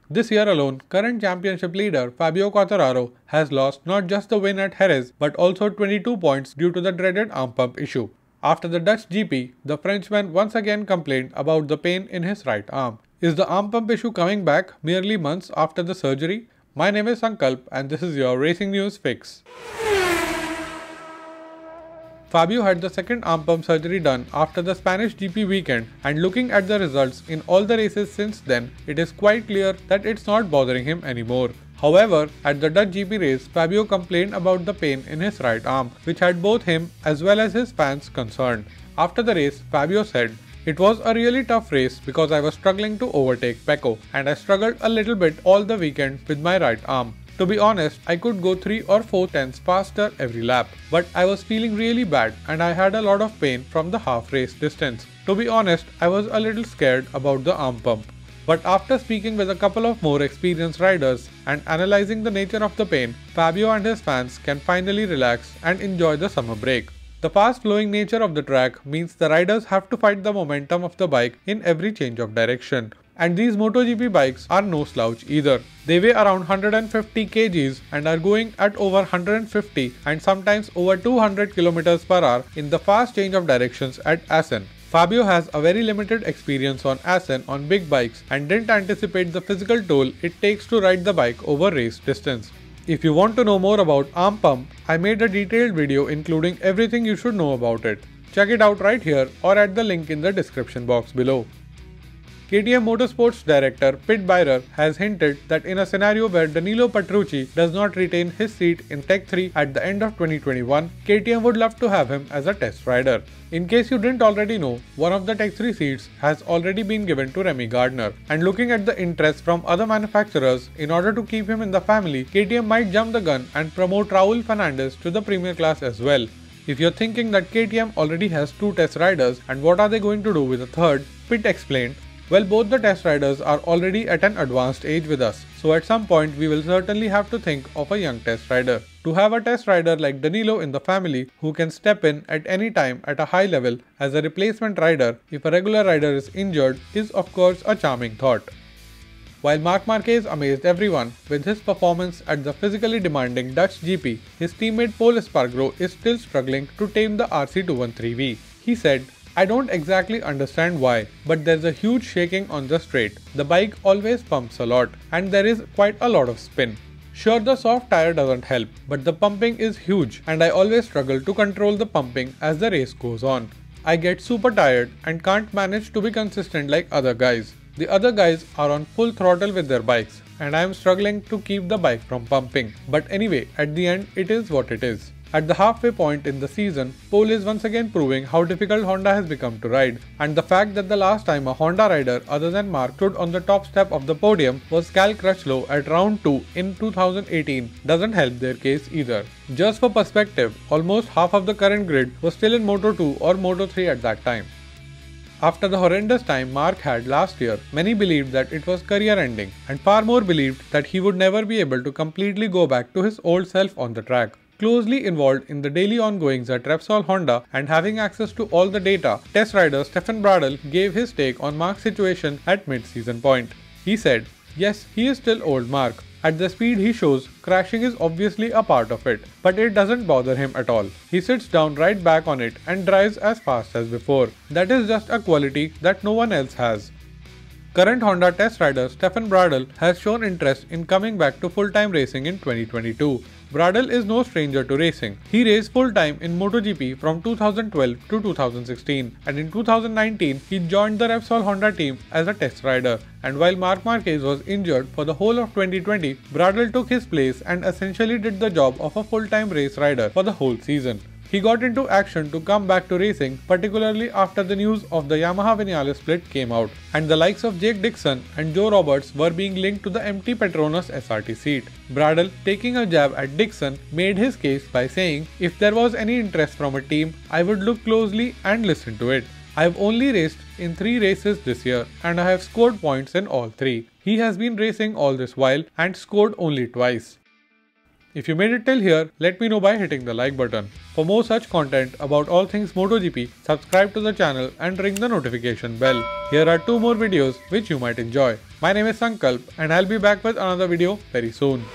This year alone, current championship leader Fabio Quartararo has lost not just the win at Jerez but also 22 points due to the dreaded arm pump issue. After the Dutch GP, the Frenchman once again complained about the pain in his right arm. Is the arm pump issue coming back merely months after the surgery? My name is Sankalp and this is your Racing News Fix. Fabio had the second arm pump surgery done after the Spanish GP weekend, and looking at the results in all the races since then, it is quite clear that it's not bothering him anymore. However, at the Dutch GP race, Fabio complained about the pain in his right arm, which had both him as well as his fans concerned. After the race, Fabio said, "It was a really tough race because I was struggling to overtake Pecco, and I struggled a little bit all the weekend with my right arm. To be honest, I could go 3 or 4 tenths faster every lap, but I was feeling really bad and I had a lot of pain from the half race distance. To be honest, I was a little scared about the arm pump." But after speaking with a couple of more experienced riders and analyzing the nature of the pain, Fabio and his fans can finally relax and enjoy the summer break. The fast-flowing nature of the track means the riders have to fight the momentum of the bike in every change of direction. And these MotoGP bikes are no slouch either. They weigh around 150 kgs and are going at over 150 and sometimes over 200 km per hour in the fast change of directions at Assen. Fabio has a very limited experience on Assen on big bikes and didn't anticipate the physical toll it takes to ride the bike over race distance. If you want to know more about arm pump, I made a detailed video including everything you should know about it. Check it out right here or at the link in the description box below. KTM Motorsports director Pit Beirer has hinted that in a scenario where Danilo Petrucci does not retain his seat in Tech 3 at the end of 2021, KTM would love to have him as a test rider. In case you didn't already know, one of the Tech 3 seats has already been given to Remy Gardner. And looking at the interest from other manufacturers, in order to keep him in the family, KTM might jump the gun and promote Raul Fernandez to the Premier class as well. If you're thinking that KTM already has 2 test riders and what are they going to do with a third, Pit explained, "Well, both the test riders are already at an advanced age with us, so at some point we will certainly have to think of a young test rider. To have a test rider like Danilo in the family who can step in at any time at a high level as a replacement rider if a regular rider is injured is of course a charming thought." While Marc Marquez amazed everyone with his performance at the physically demanding Dutch GP, his teammate Pol Espargaro is still struggling to tame the RC213V. He said, "I don't exactly understand why, but there's a huge shaking on the straight. The bike always pumps a lot, and there is quite a lot of spin. Sure, the soft tire doesn't help, but the pumping is huge and I always struggle to control the pumping as the race goes on. I get super tired and can't manage to be consistent like other guys. The other guys are on full throttle with their bikes, and I am struggling to keep the bike from pumping. But anyway, at the end, it is what it is." At the halfway point in the season, Pol is once again proving how difficult Honda has become to ride, and the fact that the last time a Honda rider other than Marc stood on the top step of the podium was Cal Crutchlow at round 2 in 2018 doesn't help their case either. Just for perspective, almost half of the current grid was still in Moto2 or Moto3 at that time. After the horrendous time Marc had last year, many believed that it was career-ending, and far more believed that he would never be able to completely go back to his old self on the track. Closely involved in the daily ongoings at Repsol Honda and having access to all the data, test rider Stefan Bradl gave his take on Marc's situation at mid-season point. He said, "Yes, he is still old Marc. At the speed he shows, crashing is obviously a part of it, but it doesn't bother him at all. He sits down right back on it and drives as fast as before. That is just a quality that no one else has." Current Honda test rider Stefan Bradl has shown interest in coming back to full-time racing in 2022. Bradl is no stranger to racing. He raced full-time in MotoGP from 2012 to 2016, and in 2019 he joined the Repsol Honda team as a test rider. And while Marc Marquez was injured for the whole of 2020, Bradl took his place and essentially did the job of a full-time race rider for the whole season. He got into action to come back to racing, particularly after the news of the Yamaha Vinales split came out, and the likes of Jake Dixon and Joe Roberts were being linked to the empty Petronas SRT seat. Bradl, taking a jab at Dixon, made his case by saying, "If there was any interest from a team, I would look closely and listen to it. I have only raced in 3 races this year and I have scored points in all 3. He has been racing all this while and scored only twice." If you made it till here, let me know by hitting the like button. For more such content about all things MotoGP, subscribe to the channel and ring the notification bell. Here are 2 more videos which you might enjoy. My name is Sankalp and I'll be back with another video very soon.